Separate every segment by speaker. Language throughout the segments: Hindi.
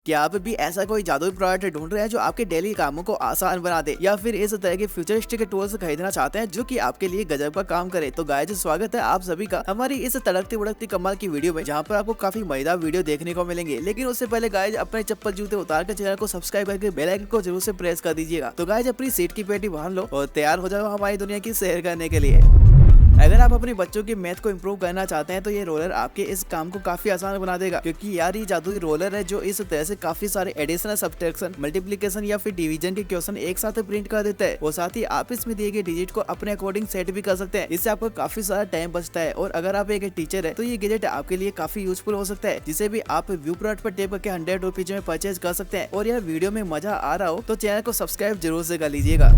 Speaker 1: क्या आप भी ऐसा कोई जादुई प्रोडक्ट ढूंढ रहे हैं जो आपके डेली कामों को आसान बना दे, या फिर इस तरह के फ्यूचरिस्टिक टूल्स खरीदना चाहते हैं जो कि आपके लिए गजब का काम करे? तो गाइस, स्वागत है आप सभी का हमारी इस तड़कती भड़कती कमाल की वीडियो में, जहां पर आपको काफी मजेदार वीडियो देखने को मिलेंगे। लेकिन उससे पहले गाइस, अपने चप्पल जूते उतार कर चैनल को सब्सक्राइब करके बेल आइकन को जरूर से प्रेस कर दीजिएगा। तो गाइस, अपनी सीट की पेटी बांध लो और तैयार हो जाओ हमारी दुनिया की सैर करने के लिए। अगर आप अपने बच्चों की मैथ को इम्प्रूव करना चाहते हैं तो ये रोलर आपके इस काम को काफी आसान बना देगा, क्योंकि यार ये जादुई रोलर है जो इस तरह से काफी सारे एडिशनल, सब्ट्रैक्शन, मल्टीप्लिकेशन या फिर डिवीजन के क्वेश्चन एक साथ प्रिंट कर देता है। और साथ ही आप इसमें दिए गए डिजिट को अपने अकॉर्डिंग सेट भी कर सकते हैं। इससे आपको काफी सारा टाइम बचता है। और अगर आप एक टीचर है तो ये गैजेट आपके लिए काफी यूजफुल हो सकता है, जिसे भी आप व्यू प्रोडक्ट पर टेप करके 100 रुपीज में परचेज कर सकते हैं। और यह वीडियो में मजा आ रहा हो तो चैनल को सब्सक्राइब जरूर से कर लीजिएगा।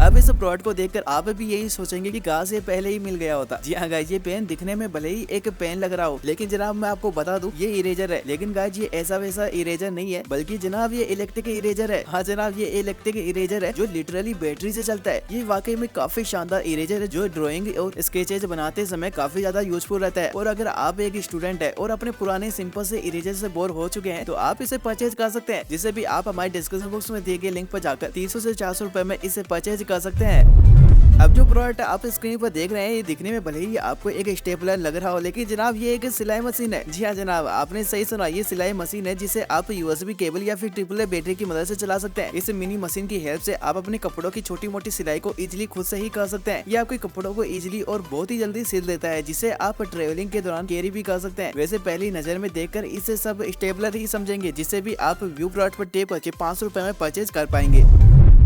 Speaker 1: अब इस प्रोडक्ट को देखकर आप भी यही सोचेंगे कि काश ये पहले ही मिल गया होता। जी हाँ गाइज, ये पेन दिखने में भले ही एक पेन लग रहा हो, लेकिन जनाब मैं आपको बता दूं ये इरेजर है। लेकिन गाइज, ये ऐसा वैसा इरेजर नहीं है, बल्कि जनाब ये इलेक्ट्रिक इरेजर है। हाँ जनाब, ये इलेक्ट्रिक इरेजर है जो लिटरली बैटरी से चलता है। ये वाकई में काफी शानदार इरेजर है जो ड्राइंग और स्केचेज बनाते समय काफी ज्यादा यूजफुल रहता है। और अगर आप एक स्टूडेंट है और अपने पुराने सिंपल से इरेजर से बोर हो चुके हैं तो आप इसे परचेज कर सकते हैं, जिसे भी आप हमारे डिस्क्रिप्शन बॉक्स में दिए गए लिंक पर जाकर 300 से 400 रुपए में इसे परचेज कर सकते हैं। अब जो प्रोडक्ट आप स्क्रीन पर देख रहे हैं, ये दिखने में भले ही आपको एक स्टेपलर लग रहा हो, लेकिन जनाब ये एक सिलाई मशीन है। जी हाँ जनाब, आपने सही सुना, ये सिलाई मशीन है जिसे आप यूएसबी केबल या फिर ट्रिपल ए बैटरी की मदद से चला सकते हैं। इस मिनी मशीन की हेल्प से आप अपने कपड़ों की छोटी मोटी सिलाई को इजीली खुद से ही कर सकते हैं। ये आपके कपड़ों को इजीली और बहुत ही जल्दी सिल देता है, जिसे आप ट्रेवलिंग के दौरान कैरी भी कर सकते हैं। वैसे पहली नजर में देखकर इसे सब स्टेपलर ही समझेंगे, जिसे भी आप व्यू प्रोडक्ट पर टेप करके 500 रुपए में परचेज कर पाएंगे।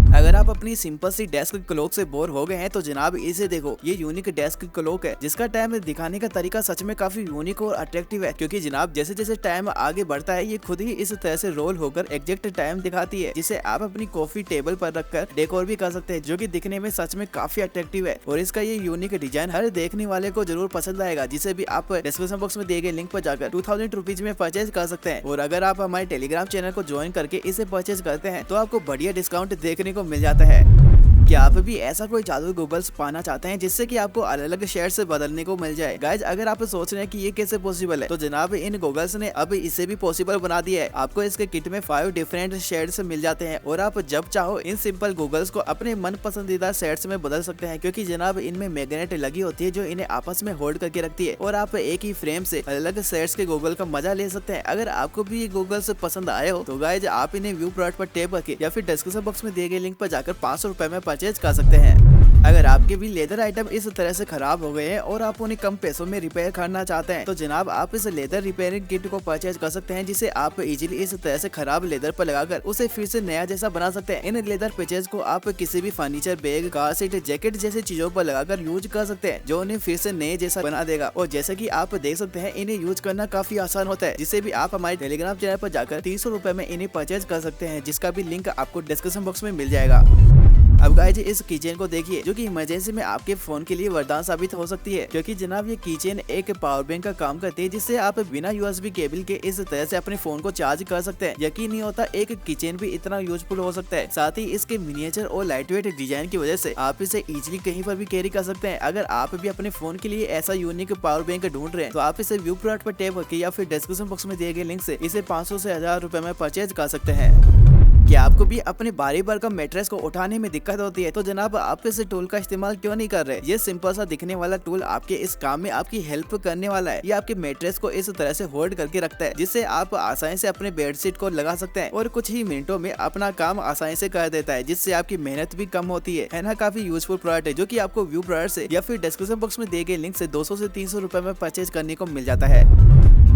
Speaker 1: अगर आप अपनी सिंपल सी डेस्क क्लॉक से बोर हो गए हैं तो जनाब इसे देखो, ये यूनिक डेस्क क्लॉक है जिसका टाइम दिखाने का तरीका सच में काफी यूनिक और अट्रैक्टिव है। क्योंकि जनाब जैसे जैसे टाइम आगे बढ़ता है ये खुद ही इस तरह से रोल होकर एग्जैक्ट टाइम दिखाती है, जिसे आप अपनी कॉफी टेबल पर रखकर डेकोर भी कर सकते हैं, जो कि दिखने में सच में काफी अट्रैक्टिव है। और इसका ये यूनिक डिजाइन हर देखने वाले को जरूर पसंद आएगा, जिसे भी आप डिस्क्रिप्शन बॉक्स में दिए गए लिंक पर जाकर 2000 रुपीज में परचेज कर सकते हैं। और अगर आप हमारे टेलीग्राम चैनल को ज्वाइन करके इसे परचेज करते हैं तो आपको बढ़िया डिस्काउंट देखने को मिल जाता है। क्या आप भी ऐसा कोई जादुई गॉगल्स पाना चाहते हैं जिससे कि आपको अलग अलग शेड से बदलने को मिल जाए? गाइज, अगर आप सोच रहे हैं कि ये कैसे पॉसिबल है तो जनाब इन गॉगल्स ने अब इसे भी पॉसिबल बना दिया है। आपको इसके किट में 5 डिफरेंट शेड्स मिल जाते हैं और आप जब चाहो इन सिंपल गॉगल्स को अपने मन पसंदीदा शेड्स में बदल सकते हैं, क्योंकि जनाब इनमें मैग्नेट लगी होती है जो इन्हें आपस में होल्ड करके रखती है। और आप एक ही फ्रेम से अलग अलग शेड्स के गॉगल का मजा ले सकते हैं। अगर आपको भी ये गॉगल्स पसंद आए हो तो गाइज आप इन्हें व्यू प्रोडक्ट पर टेप करके या फिर डिस्क्रिप्शन बॉक्स में दिए गए लिंक पर जाकर 500 रुपए में परचेज कर सकते हैं। अगर आपके भी लेदर आइटम इस तरह से खराब हो गए हैं और आप उन्हें कम पैसों में रिपेयर करना चाहते हैं तो जनाब आप इस लेदर रिपेयरिंग किट को परचेज कर सकते हैं, जिसे आप इजीली इस तरह से खराब लेदर पर लगाकर उसे फिर से नया जैसा बना सकते हैं। इन लेदर पैचेज को आप किसी भी furniture, bag, car seat, jacket जैसी चीजों पर लगाकर यूज कर सकते हैं, जो उन्हें फिर से नए जैसा बना देगा। और जैसे कि आप देख सकते हैं इन्हें यूज करना काफी आसान होता है, जिसे भी आप हमारे टेलीग्राम चैनल पर जाकर 300 रुपए में इन्हें परचेज कर सकते हैं, जिसका भी लिंक आपको डिस्क्रिप्शन बॉक्स में मिल जाएगा। अब गाइज, इस कीचेन को देखिए जो कि इमरजेंसी में आपके फोन के लिए वरदान साबित हो सकती है, क्योंकि जनाब ये कीचेन एक पावर बैंक का काम करती है, जिससे आप बिना यूएसबी केबल के इस तरह से अपने फोन को चार्ज कर सकते हैं। यकीन नहीं होता एक कीचेन भी इतना यूजफुल हो सकता है। साथ ही इसके मिनिएचर और लाइटवेट डिजाइन की वजह से आप इसे इजीली कहीं पर भी कैरी कर सकते हैं। अगर आप भी अपने फोन के लिए ऐसा यूनिक पावर बैंक ढूंढ रहे हैं तो आप इसे व्यू प्रोडक्ट पर टेप करके या फिर डिस्क्रिप्शन बॉक्स में दिए गए लिंक से इसे 500 से 1000 रुपए में परचेज कर सकते हैं। क्या आपको भी अपने भारी भरकम मैट्रेस को उठाने में दिक्कत होती है तो जनाब आप इस टूल का इस्तेमाल क्यों नहीं कर रहे? ये सिंपल सा दिखने वाला टूल आपके इस काम में आपकी हेल्प करने वाला है। ये आपके मैट्रेस को इस तरह से होल्ड करके रखता है, जिससे आप आसानी से अपने बेडशीट को लगा सकते हैं और कुछ ही मिनटों में अपना काम आसानी से कर देता है, जिससे आपकी मेहनत भी कम होती है ना? काफी यूजफुल प्रोडक्ट है जो कि आपको व्यू प्रोडक्ट से या फिर डिस्क्रिप्शन बॉक्स में दिए गए लिंक से 200 से 300 रुपए में परचेज करने को मिल जाता है।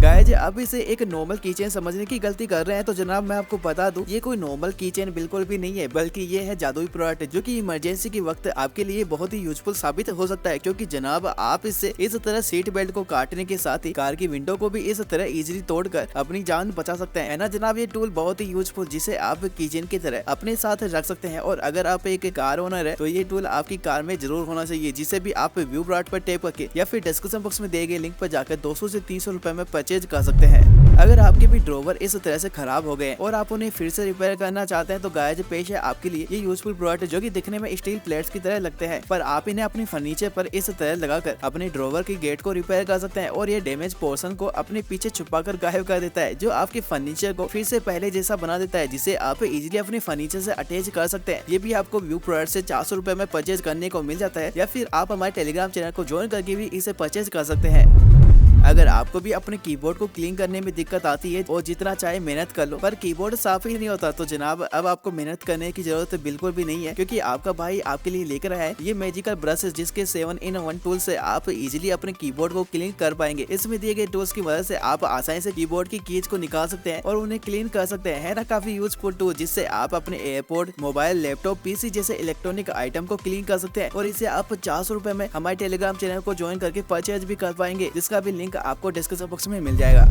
Speaker 1: गाइज, अब इसे एक नॉर्मल कीचेन समझने की गलती कर रहे हैं तो जनाब मैं आपको बता दूं ये कोई नॉर्मल कीचेन बिल्कुल भी नहीं है, बल्कि ये है जादुई प्रोडक्ट जो कि इमरजेंसी के वक्त आपके लिए बहुत ही यूजफुल साबित हो सकता है। क्योंकि जनाब आप इससे इस तरह सीट बेल्ट को काटने के साथ ही कार की विंडो को भी इस तरह इजीली तोड़कर अपनी जान बचा सकते हैं, है ना जनाब? ये टूल बहुत ही यूजफुल, जिसे आप कीचेन की तरह अपने साथ रख सकते हैं। और अगर आप एक कार ओनर है तो ये टूल आपकी कार में जरूर होना चाहिए, जिसे भी आप व्यू प्रोडक्ट पर टेप करके या फिर डिस्क्रिप्शन बॉक्स में दिए गए लिंक पर जाकर 200 से 300 रुपए में परचेज कर सकते हैं। अगर आपके भी ड्रॉवर इस तरह से खराब हो गए और आप उन्हें फिर से रिपेयर करना चाहते हैं तो गाइज पेश है आपके लिए ये यूजफुल प्रोडक्ट जो कि दिखने में स्टील प्लेट्स की तरह लगते हैं, पर आप इन्हें अपनी फर्नीचर पर इस तरह लगाकर अपने ड्रॉवर की गेट को रिपेयर कर सकते हैं और ये डैमेज पोर्शन को अपने पीछे छुपाकर गायब कर देता है, जो आपके फर्नीचर को फिर से पहले जैसा बना देता है, जिसे आप इजीली अपने फर्नीचर से अटैच कर सकते हैं। ये भी आपको व्यू प्रोडक्ट से 400 रुपए में परचेज करने को मिल जाता है, या फिर आप हमारे टेलीग्राम चैनल को ज्वाइन करके भी इसे परचेज कर सकते हैं। अगर आपको भी अपने कीबोर्ड को क्लीन करने में दिक्कत आती है और जितना चाहे मेहनत कर लो पर कीबोर्ड साफ ही नहीं होता, तो जनाब अब आपको मेहनत करने की जरूरत बिल्कुल भी नहीं है, क्योंकि आपका भाई आपके लिए लेकर आया है ये मैजिकल ब्रश, जिसके 7-in-1 टूल से आप इजीली अपने कीबोर्ड को क्लीन कर पाएंगे। इसमें दिए गए टूल्स की मदद से आप आसानी से कीबोर्ड की कीज को निकाल सकते हैं और उन्हें क्लीन कर सकते हैं। है ना काफी यूजफुल टूल, जिससे आप अपने एयरपोर्ट, मोबाइल, लैपटॉप, पीसी जैसे इलेक्ट्रॉनिक आइटम को क्लीन कर सकते हैं और इसे आप 400 रुपए में हमारे टेलीग्राम चैनल को ज्वाइन करके परचेज भी कर पाएंगे, जिसका भी लिंक आपको डिस्क्रिप्शन बॉक्स में मिल जाएगा।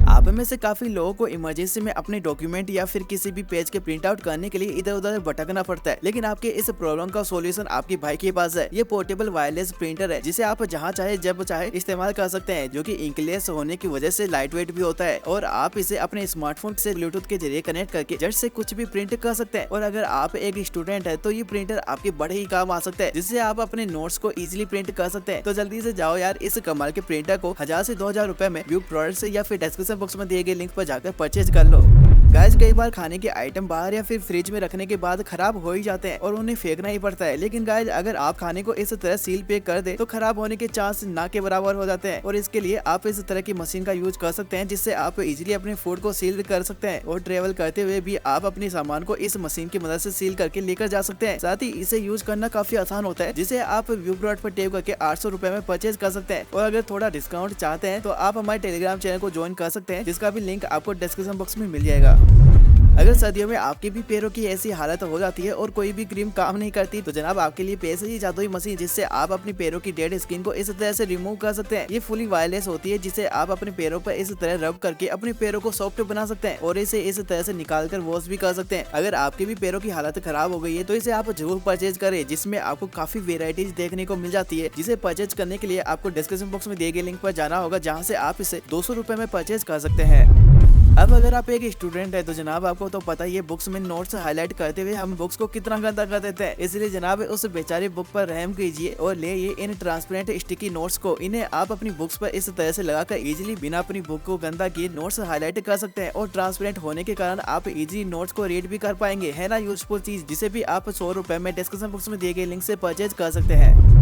Speaker 1: आप में से काफी लोगों को इमरजेंसी में अपने डॉक्यूमेंट या फिर किसी भी पेज के प्रिंट आउट करने के लिए इधर उधर भटकना पड़ता है, लेकिन आपके इस प्रॉब्लम का सॉल्यूशन आपके भाई के पास है। ये पोर्टेबल वायरलेस प्रिंटर है, जिसे आप जहां चाहे जब चाहे इस्तेमाल कर सकते हैं, जो कि इंकलेस होने की वजह से लाइट वेट भी होता है और आप इसे अपने स्मार्टफोन से ब्लूटूथ के जरिए कनेक्ट करके झट से कुछ भी प्रिंट कर सकते हैं। और अगर आप एक स्टूडेंट है तो ये प्रिंटर आपके बड़े ही काम आ सकता है, जिससे आप अपने नोट्स को इजिली प्रिंट कर सकते हैं। तो जल्दी से जाओ यार, इस कमाल के प्रिंटर को 1000 से 2000 रुपए में व्यू प्रोडक्ट से या फिर डिस्क्रिप्शन बॉक्स में दिए गए लिंक पर जाकर परचेज कर लो। गाइस कई बार खाने के आइटम बाहर या फिर फ्रिज में रखने के बाद खराब हो ही जाते हैं और उन्हें फेंकना ही पड़ता है, लेकिन गाइस अगर आप खाने को इस तरह सील पैक कर दे तो खराब होने के चांस ना के बराबर हो जाते हैं। और इसके लिए आप इस तरह की मशीन का यूज कर सकते हैं, जिससे आप इजीली अपने फूड को सील कर सकते हैं और ट्रेवल करते हुए भी आप अपने सामान को इस मशीन की मदद से सील करके लेकर जा सकते हैं। साथ ही इसे यूज करना काफी आसान होता है, जिसे आप व्यू प्रोडक्ट पर टैप करके 800 रुपए में परचेज कर सकते हैं। और अगर थोड़ा डिस्काउंट चाहते हैं तो आप हमारे टेलीग्राम चैनल को ज्वाइन कर सकते हैं, जिसका भी लिंक आपको डिस्क्रिप्शन बॉक्स में मिल जाएगा। अगर सर्दियों में आपकी भी पैरों की ऐसी हालत हो जाती है और कोई भी क्रीम काम नहीं करती, तो जनाब आपके लिए पेश है जादुई मशीन, जिससे आप अपनी पैरों की डेड स्किन को इस तरह से रिमूव कर सकते हैं। ये फुली वायरलेस होती है, जिसे आप अपने पैरों पर इस तरह रब करके अपने पैरों को सॉफ्ट बना सकते हैं और इसे इस तरह से निकाल कर वॉश भी कर सकते हैं। अगर आपके भी पैरों की हालत खराब हो गई है तो इसे आप जरूर परचेज करें, जिसमें आपको काफी वेराइटीज देखने को मिल जाती है। जिसे परचेज करने के लिए आपको डिस्क्रिप्शन बॉक्स में दिए गए लिंक पर जाना होगा, जहाँ से आप इसे 200 रुपए में परचेज कर सकते हैं। अब अगर आप एक स्टूडेंट है तो जनाब आपको तो पता ही है बुक्स में नोट्स हाईलाइट करते हुए हम बुक्स को कितना गंदा कर देते हैं, इसलिए जनाब उस बेचारी बुक पर रहम कीजिए और ले ये इन ट्रांसपेरेंट स्टिकी नोट्स को। इन्हें आप अपनी बुक्स पर इस तरह से लगाकर इजीली बिना अपनी बुक को गंदा किए नोट्स हाईलाइट कर सकते हैं और ट्रांसपेरेंट होने के कारण आप इजीली नोट्स को रीड भी कर पाएंगे। है ना यूजफुल चीज, जिसे भी आप 100 रुपए में डिस्क्रिप्शन बॉक्स में दिए गए लिंक से परचेज कर सकते हैं।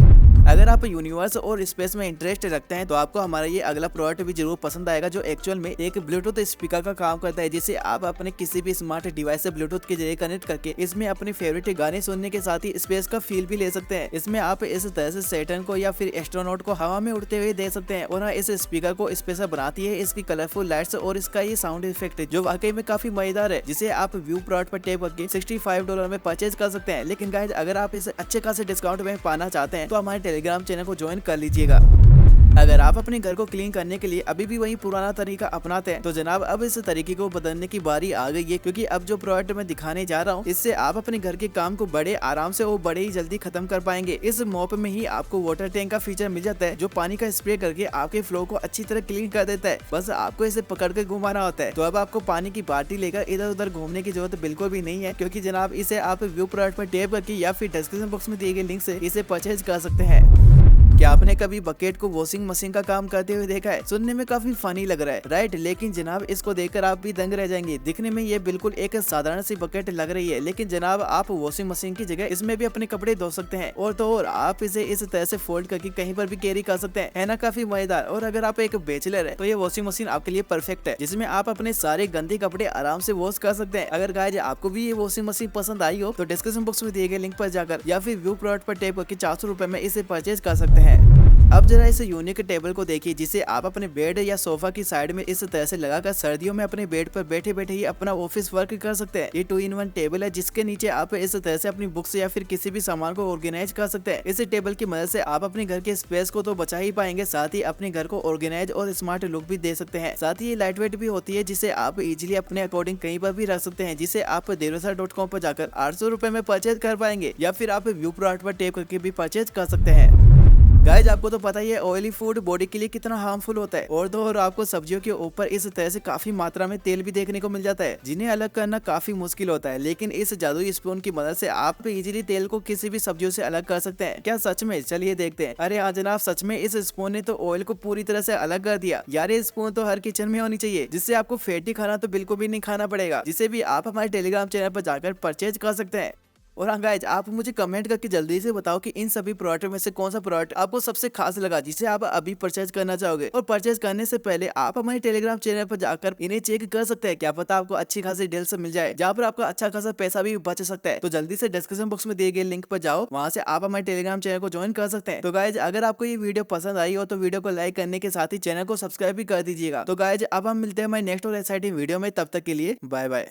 Speaker 1: अगर आप यूनिवर्स और स्पेस में इंटरेस्ट रखते हैं तो आपको हमारा ये अगला प्रोडक्ट भी जरूर पसंद आएगा, जो एक्चुअल में एक ब्लूटूथ स्पीकर का काम करता है, जिसे आप अपने किसी भी स्मार्ट डिवाइस से ब्लूटूथ के जरिए कनेक्ट करके इसमें अपने फेवरेट गाने सुनने के साथ ही स्पेस का फील भी ले सकते हैं। इसमें आप इस तरह से सैटर्न को या फिर एस्ट्रोनॉट को हवा में उड़ते हुए देख सकते हैं। और इस स्पीकर को स्पेशल बनाती है इसकी कलरफुल लाइट्स और इसका ये साउंड इफेक्ट, जो वाकई में काफी मजेदार है, जिसे आप व्यू प्रोडक्ट पर टैप करके $65 में परचेज कर सकते हैं। लेकिन गाइस अगर आप इसे अच्छे खासे डिस्काउंट में पाना चाहते हैं तो हमारे टेलीग्राम चैनल को ज्वाइन कर लीजिएगा। अगर आप अपने घर को क्लीन करने के लिए अभी भी वही पुराना तरीका अपनाते हैं तो जनाब अब इस तरीके को बदलने की बारी आ गई है, क्योंकि अब जो प्रोडक्ट मैं दिखाने जा रहा हूँ इससे आप अपने घर के काम को बड़े आराम से और बड़े ही जल्दी खत्म कर पाएंगे। इस मॉप में ही आपको वाटर टैंक का फीचर मिल जाता है, जो पानी का स्प्रे करके आपके फ्लो को अच्छी तरह क्लीन कर देता है। बस आपको इसे पकड़ कर घुमाना होता है। तो अब आपको पानी की बाल्टी लेकर इधर उधर घूमने की जरूरत बिल्कुल भी नहीं है, क्योंकि जनाब इसे आप व्यू प्रोडक्ट पर टैप करके या फिर डिस्क्रिप्शन बॉक्स में दिए गए लिंक से इसे परचेज कर सकते हैं। क्या आपने कभी बकेट को वॉशिंग मशीन का काम करते हुए देखा है? सुनने में काफी फनी लग रहा है, राइट? लेकिन जनाब इसको देखकर आप भी दंग रह जाएंगे। दिखने में ये बिल्कुल एक साधारण सी बकेट लग रही है, लेकिन जनाब आप वॉशिंग मशीन की जगह इसमें भी अपने कपड़े धो सकते हैं और तो और आप इसे इस तरह से फोल्ड करके कहीं पर भी कैरी कर सकते हैं। है ना काफी मजेदार। और अगर आप एक बैचलर है तो ये वॉशिंग मशीन आपके लिए परफेक्ट है, जिसमें आप अपने सारे गंदे कपड़े आराम से वॉश कर सकते हैं। अगर गाइस आपको भी ये वॉशिंग मशीन पसंद आई हो तो डिस्क्रिप्शन बॉक्स में दिए गए लिंक पर जाकर या फिर व्यू प्रोडक्ट पर टैप करके 400 रुपए में इसे परचेज कर सकते हैं। अब जरा इस यूनिक टेबल को देखिए, जिसे आप अपने बेड या सोफा की साइड में इस तरह से लगाकर सर्दियों में अपने बेड पर बैठे बैठे ही अपना ऑफिस वर्क कर सकते हैं। ये 2-in-1 टेबल है, जिसके नीचे आप इस तरह से अपनी बुक्स या फिर किसी भी सामान को ऑर्गेनाइज कर सकते हैं। इस टेबल की मदद से आप अपने घर के स्पेस को तो बचा ही पाएंगे, साथ ही अपने घर को ऑर्गेनाइज और स्मार्ट लुक भी दे सकते हैं। साथ ही ये लाइट वेट भी होती है, जिसे आप इजिली अपने अकॉर्डिंग कहीं पर भी रख सकते हैं, जिसे आप derosa.com पर जाकर 800 रुपए में परचेज कर पाएंगे या फिर आप व्यू प्रोडक्ट पर टैप करके भी परचेज कर सकते हैं। गाइज आपको तो पता ही है ऑयली फूड बॉडी के लिए कितना हार्मफुल होता है, और तो और आपको सब्जियों के ऊपर इस तरह से काफी मात्रा में तेल भी देखने को मिल जाता है जिन्हें अलग करना काफी मुश्किल होता है। लेकिन इस जादुई स्पून की मदद से आप इजीली तेल को किसी भी सब्जियों से अलग कर सकते हैं। क्या सच में? चलिए देखते हैं। अरे हाँ जनाब, सच में इस स्पून ने तो ऑयल को पूरी तरह से अलग कर दिया। यार ये स्पून तो हर किचन में होनी चाहिए, जिससे आपको फैटी खाना तो बिल्कुल भी नहीं खाना पड़ेगा, जिसे भी आप हमारे टेलीग्राम चैनल पर जाकर परचेज कर सकते हैं। और हाँ गाइज, आप मुझे कमेंट करके जल्दी से बताओ कि इन सभी प्रोडक्ट में से कौन सा प्रोडक्ट आपको सबसे खास लगा, जिसे आप अभी परचेज करना चाहोगे। और परचेज करने से पहले आप हमारे टेलीग्राम चैनल पर जाकर इन्हें चेक कर सकते हैं। क्या पता आपको अच्छी खासी डील से मिल जाए, जहाँ पर आपका अच्छा खासा पैसा भी बच सकता है। तो जल्दी से डिस्क्रिप्शन बॉक्स में दिए गए लिंक पर जाओ, वहाँ से आप हमारे टेलीग्राम चैनल को ज्वाइन कर सकते हैं। तो गाइज अगर आपको ये वीडियो पसंद आई हो तो वीडियो को लाइक करने के साथ ही चैनल को सब्सक्राइब भी कर दीजिएगा। तो गाइज अब हम मिलते हैं हमारे नेक्स्ट और एक्साइटिंग वीडियो में, तब तक के लिए बाय बाय।